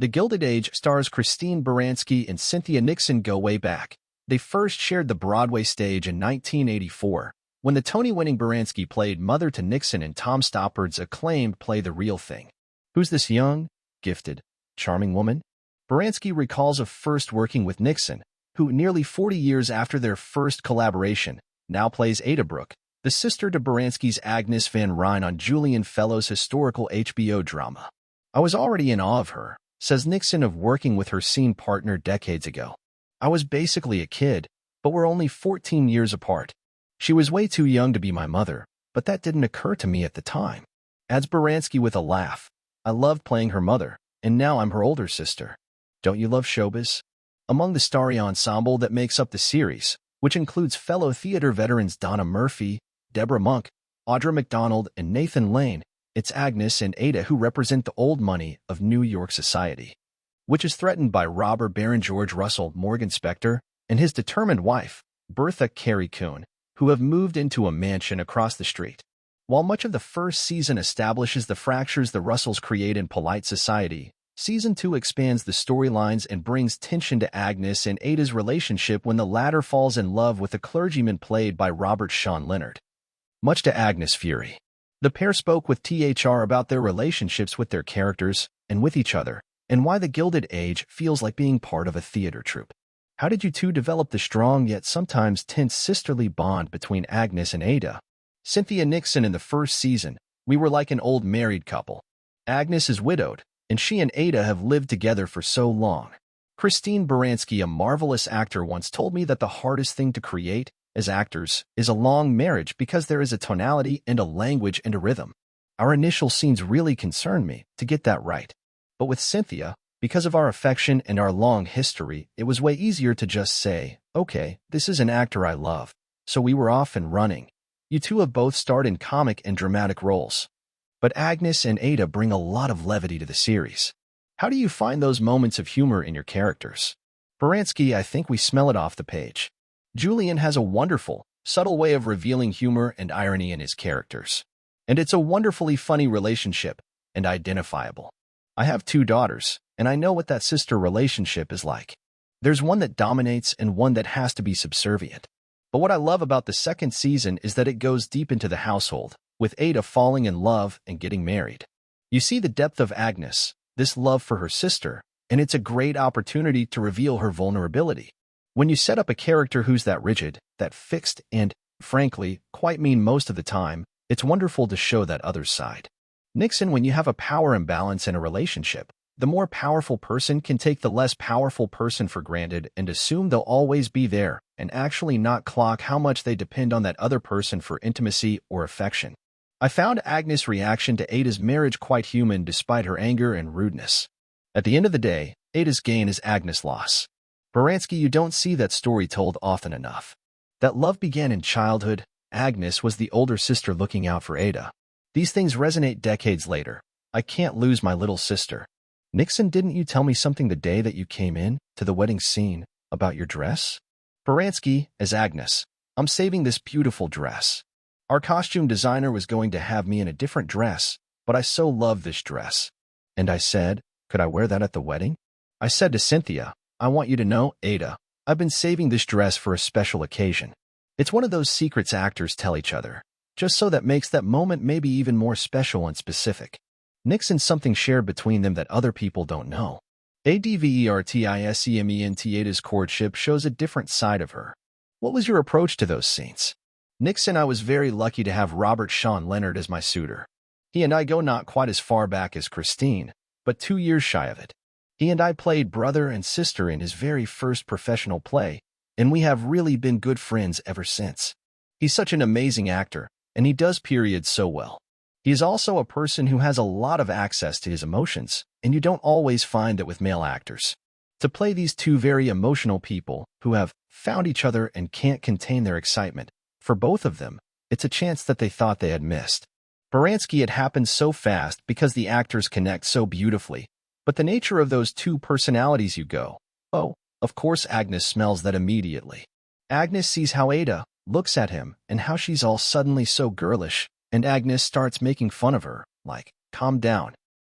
The Gilded Age stars Christine Baranski and Cynthia Nixon go way back. They first shared the Broadway stage in 1984, when the Tony-winning Baranski played mother to Nixon in Tom Stoppard's acclaimed play The Real Thing. Who's this young, gifted, charming woman? Baranski recalls of first working with Nixon, who, nearly 40 years after their first collaboration, now plays Ada Brooke, the sister to Baranski's Agnes Van Ryn on Julian Fellowes' historical HBO drama. I was already in awe of her, says Nixon of working with her scene partner decades ago. I was basically a kid, but we're only 14 years apart. She was way too young to be my mother, but that didn't occur to me at the time. Adds Baranski with a laugh. I loved playing her mother, and now I'm her older sister. Don't you love showbiz? Among the starry ensemble that makes up the series, which includes fellow theater veterans Donna Murphy, Deborah Monk, Audra McDonald, and Nathan Lane, it's Agnes and Ada who represent the old money of New York society, which is threatened by robber Baron George Russell Morgan Spector and his determined wife, Bertha Carey Coon, who have moved into a mansion across the street. While much of the first season establishes the fractures the Russells create in polite society, Season 2 expands the storylines and brings tension to Agnes and Ada's relationship when the latter falls in love with a clergyman played by Robert Sean Leonard. Much to Agnes' fury, the pair spoke with THR about their relationships with their characters and with each other, and why the Gilded Age feels like being part of a theater troupe. How did you two develop the strong yet sometimes tense sisterly bond between Agnes and Ada? Cynthia Nixon in the first season, we were like an old married couple. Agnes is widowed, and she and Ada have lived together for so long. Christine Baranski, a marvelous actor, once told me that the hardest thing to create, as actors, is a long marriage because there is a tonality and a language and a rhythm. Our initial scenes really concerned me to get that right. But with Cynthia, because of our affection and our long history, it was way easier to just say, okay, this is an actor I love. So we were off and running. You two have both starred in comic and dramatic roles. But Agnes and Ada bring a lot of levity to the series. How do you find those moments of humor in your characters? Baranski, I think we smell it off the page. Julian has a wonderful, subtle way of revealing humor and irony in his characters. And it's a wonderfully funny relationship, and identifiable. I have 2 daughters, and I know what that sister relationship is like. There's one that dominates and one that has to be subservient. But what I love about the second season is that it goes deep into the household, with Ada falling in love and getting married. You see the depth of Agnes, this love for her sister, and it's a great opportunity to reveal her vulnerability. When you set up a character who's that rigid, that fixed, and, frankly, quite mean most of the time, it's wonderful to show that other side. Nixon, when you have a power imbalance in a relationship, the more powerful person can take the less powerful person for granted and assume they'll always be there, and actually not clock how much they depend on that other person for intimacy or affection. I found Agnes' reaction to Ada's marriage quite human despite her anger and rudeness. At the end of the day, Ada's gain is Agnes' loss. Baranski, you don't see that story told often enough. That love began in childhood. Agnes was the older sister looking out for Ada. These things resonate decades later. I can't lose my little sister. Nixon, didn't you tell me something the day that you came in to the wedding scene about your dress? Baranski, as Agnes, I'm saving this beautiful dress. Our costume designer was going to have me in a different dress, but I so love this dress. And I said, could I wear that at the wedding? I said to Cynthia, I want you to know, Ada, I've been saving this dress for a special occasion. It's one of those secrets actors tell each other, just so that makes that moment maybe even more special and specific. Nixon's something shared between them that other people don't know. Advertisement Ada's courtship shows a different side of her. What was your approach to those scenes? Nixon, I was very lucky to have Robert Sean Leonard as my suitor. He and I go not quite as far back as Christine, but 2 years shy of it. He and I played brother and sister in his very first professional play, and we have really been good friends ever since. He's such an amazing actor, and he does periods so well. He is also a person who has a lot of access to his emotions, and you don't always find that with male actors. To play these two very emotional people who have found each other and can't contain their excitement, for both of them, it's a chance that they thought they had missed. Baranski, it happened so fast because the actors connect so beautifully, but the nature of those two personalities, you go, oh, of course Agnes smells that immediately. Agnes sees how Ada looks at him and how she's all suddenly so girlish, and Agnes starts making fun of her, like, calm down,